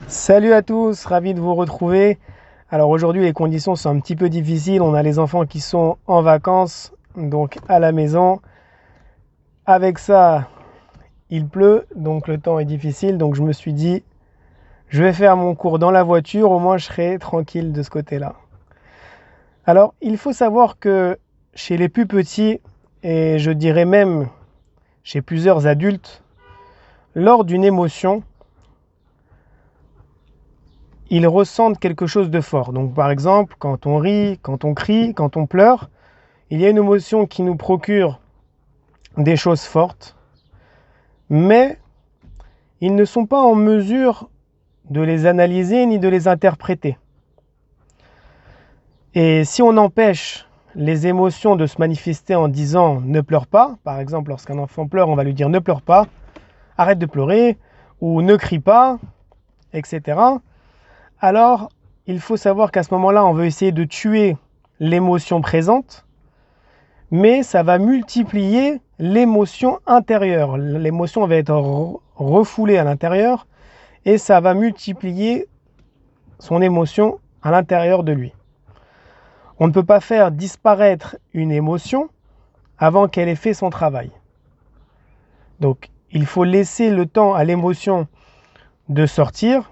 Salut à tous, ravi de vous retrouver. Alors aujourd'hui les conditions sont un petit peu difficiles, on a les enfants qui sont en vacances, donc à la maison. Avec ça, il pleut, donc le temps est difficile, donc je me suis dit, je vais faire mon cours dans la voiture, au moins je serai tranquille de ce côté-là. Alors il faut savoir que chez les plus petits, et je dirais même chez plusieurs adultes, lors d'une émotion, ils ressentent quelque chose de fort. Donc par exemple, quand on rit, quand on crie, quand on pleure, il y a une émotion qui nous procure des choses fortes, mais ils ne sont pas en mesure de les analyser ni de les interpréter. Et si on empêche les émotions de se manifester en disant ne pleure pas, par exemple lorsqu'un enfant pleure, on va lui dire ne pleure pas, arrête de pleurer, ou ne crie pas, etc. Alors, il faut savoir qu'à ce moment-là, on veut essayer de tuer l'émotion présente, mais ça va multiplier l'émotion intérieure. L'émotion va être refoulée à l'intérieur et ça va multiplier son émotion à l'intérieur de lui. On ne peut pas faire disparaître une émotion avant qu'elle ait fait son travail. Donc, il faut laisser le temps à l'émotion de sortir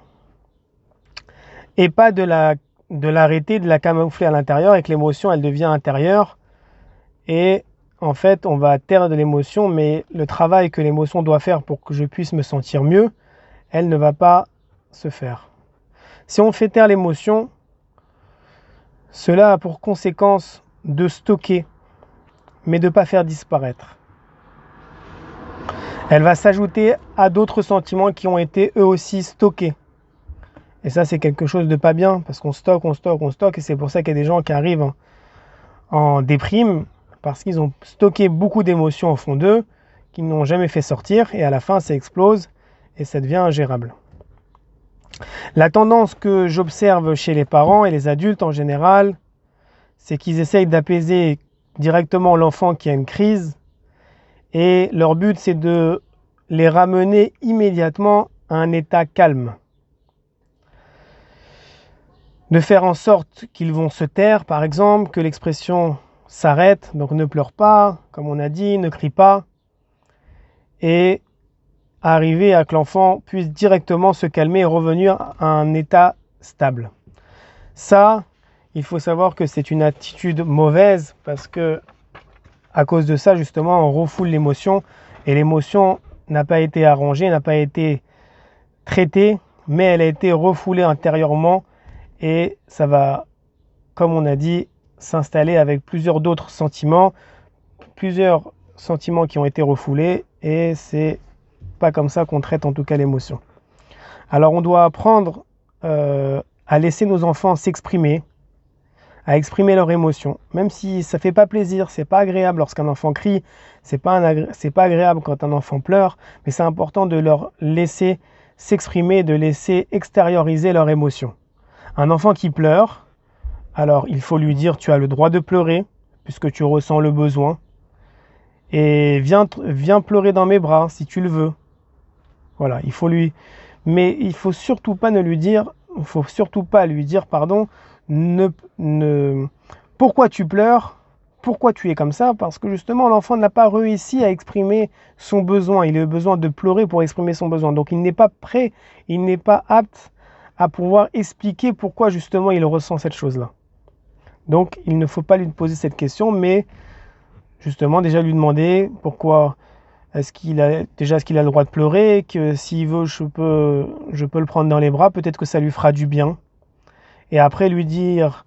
et pas de l'arrêter, de la camoufler à l'intérieur et que l'émotion, elle devient intérieure. Et en fait, on va taire de l'émotion, mais le travail que l'émotion doit faire pour que je puisse me sentir mieux, elle ne va pas se faire. Si on fait taire l'émotion, cela a pour conséquence de stocker, mais de ne pas faire disparaître. Elle va s'ajouter à d'autres sentiments qui ont été eux aussi stockés. Et ça, c'est quelque chose de pas bien, parce qu'on stocke, et c'est pour ça qu'il y a des gens qui arrivent en déprime, parce qu'ils ont stocké beaucoup d'émotions au fond d'eux, qu'ils n'ont jamais fait sortir, et à la fin, ça explose, et ça devient ingérable. La tendance que j'observe chez les parents et les adultes en général, c'est qu'ils essayent d'apaiser directement l'enfant qui a une crise, et leur but, c'est de les ramener immédiatement à un état calme. De faire en sorte qu'ils vont se taire, par exemple, que l'expression s'arrête, donc ne pleure pas, comme on a dit, ne crie pas, et arriver à que l'enfant puisse directement se calmer et revenir à un état stable. Ça, il faut savoir que c'est une attitude mauvaise parce que à cause de ça, justement, on refoule l'émotion et l'émotion n'a pas été arrangée, n'a pas été traitée, mais elle a été refoulée intérieurement et ça va, comme on a dit, s'installer avec plusieurs sentiments qui ont été refoulés et c'est pas comme ça qu'on traite en tout cas l'émotion. Alors on doit apprendre à laisser nos enfants s'exprimer, à exprimer leurs émotions, même si ça fait pas plaisir, c'est pas agréable lorsqu'un enfant crie, c'est pas agréable quand un enfant pleure, mais c'est important de leur laisser s'exprimer, de laisser extérioriser leurs émotions. Un enfant qui pleure, alors il faut lui dire tu as le droit de pleurer puisque tu ressens le besoin et viens pleurer dans mes bras si tu le veux. Voilà, mais il faut surtout pas lui dire, pourquoi tu pleures, pourquoi tu es comme ça, parce que justement l'enfant n'a pas réussi à exprimer son besoin. Il a besoin de pleurer pour exprimer son besoin. Donc il n'est pas prêt, il n'est pas apte à pouvoir expliquer pourquoi justement il ressent cette chose-là. Donc il ne faut pas lui poser cette question, mais justement déjà lui demander pourquoi. Est-ce qu'il a le droit de pleurer, que s'il veut, je peux le prendre dans les bras, peut-être que ça lui fera du bien. Et après lui dire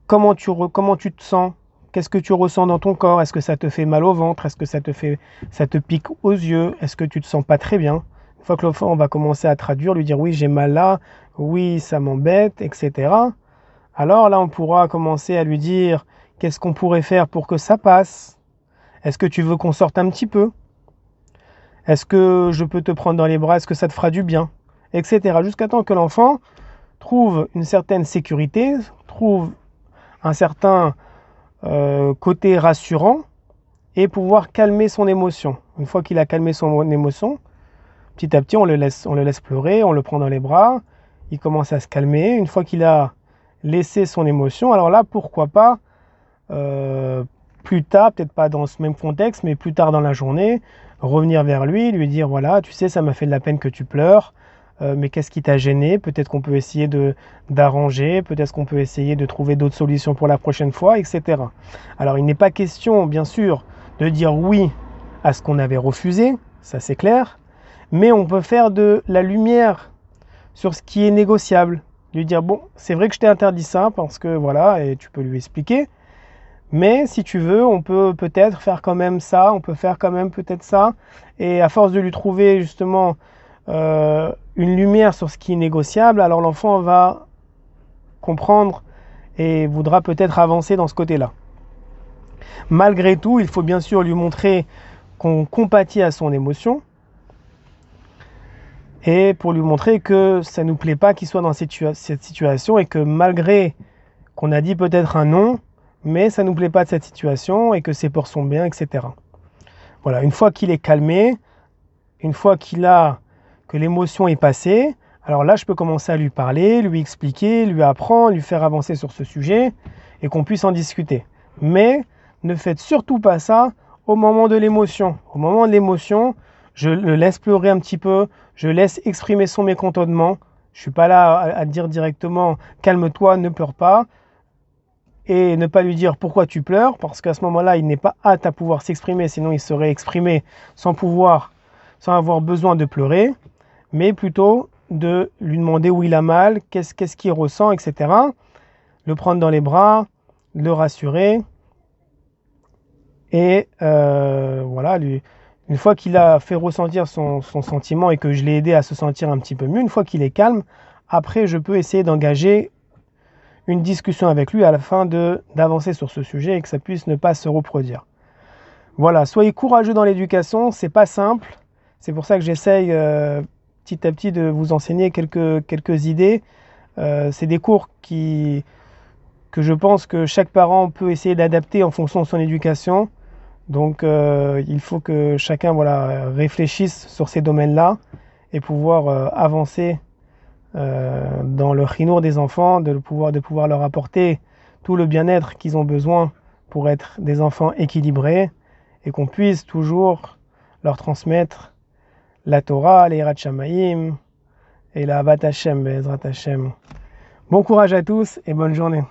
comment tu te sens, qu'est-ce que tu ressens dans ton corps, est-ce que ça te fait mal au ventre, est-ce que ça te pique aux yeux, est-ce que tu te sens pas très bien. Une fois que l'enfant va commencer à traduire, lui dire oui j'ai mal là, oui ça m'embête, etc. Alors là on pourra commencer à lui dire qu'est-ce qu'on pourrait faire pour que ça passe. Est-ce que tu veux qu'on sorte un petit peu? Est-ce que je peux te prendre dans les bras? Est-ce que ça te fera du bien? Etc. Jusqu'à temps que l'enfant trouve une certaine sécurité, trouve un certain côté rassurant et pouvoir calmer son émotion. Une fois qu'il a calmé son émotion, petit à petit, on le laisse pleurer, on le prend dans les bras, il commence à se calmer. Une fois qu'il a laissé son émotion, alors là, pourquoi pas, plus tard, peut-être pas dans ce même contexte, mais plus tard dans la journée, revenir vers lui, lui dire, voilà, tu sais, ça m'a fait de la peine que tu pleures, mais qu'est-ce qui t'a gêné? Peut-être qu'on peut essayer d'arranger, peut-être qu'on peut essayer de trouver d'autres solutions pour la prochaine fois, etc. Alors, il n'est pas question, bien sûr, de dire oui à ce qu'on avait refusé, ça c'est clair, mais on peut faire de la lumière sur ce qui est négociable. Lui dire, bon, c'est vrai que je t'ai interdit ça, parce que voilà, et tu peux lui expliquer, mais si tu veux, on peut peut-être faire quand même ça, on peut faire quand même peut-être ça, et à force de lui trouver justement une lumière sur ce qui est négociable, alors l'enfant va comprendre et voudra peut-être avancer dans ce côté-là. Malgré tout, il faut bien sûr lui montrer qu'on compatit à son émotion, et pour lui montrer que ça ne nous plaît pas qu'il soit dans cette situation, et que malgré qu'on a dit peut-être un non, mais ça ne nous plaît pas de cette situation, et que c'est pour son bien, etc. Voilà, une fois qu'il est calmé, une fois que l'émotion est passée, alors là je peux commencer à lui parler, lui expliquer, lui apprendre, lui faire avancer sur ce sujet, et qu'on puisse en discuter. Mais ne faites surtout pas ça au moment de l'émotion. Au moment de l'émotion, je le laisse pleurer un petit peu, je laisse exprimer son mécontentement. Je ne suis pas là à dire directement « calme-toi, ne pleure pas » et ne pas lui dire « pourquoi tu pleures » parce qu'à ce moment-là, il n'est pas apte à pouvoir s'exprimer, sinon il serait exprimé sans avoir besoin de pleurer, mais plutôt de lui demander où il a mal, qu'est-ce qu'il ressent, etc. Le prendre dans les bras, le rassurer. Et voilà, une fois qu'il a fait ressentir son sentiment et que je l'ai aidé à se sentir un petit peu mieux, une fois qu'il est calme, après je peux essayer d'engager une discussion avec lui à la fin d'avancer sur ce sujet et que ça puisse ne pas se reproduire. Voilà, soyez courageux dans l'éducation, c'est pas simple. C'est pour ça que j'essaye petit à petit de vous enseigner quelques idées. C'est des cours que je pense que chaque parent peut essayer d'adapter en fonction de son éducation. Donc il faut que chacun réfléchisse sur ces domaines-là et pouvoir avancer dans le chinour des enfants, de pouvoir leur apporter tout le bien-être qu'ils ont besoin pour être des enfants équilibrés et qu'on puisse toujours leur transmettre la Torah, les Yirat Shamayim et la Avat Hashem, Be'ezrat Hashem. Bon courage à tous et bonne journée.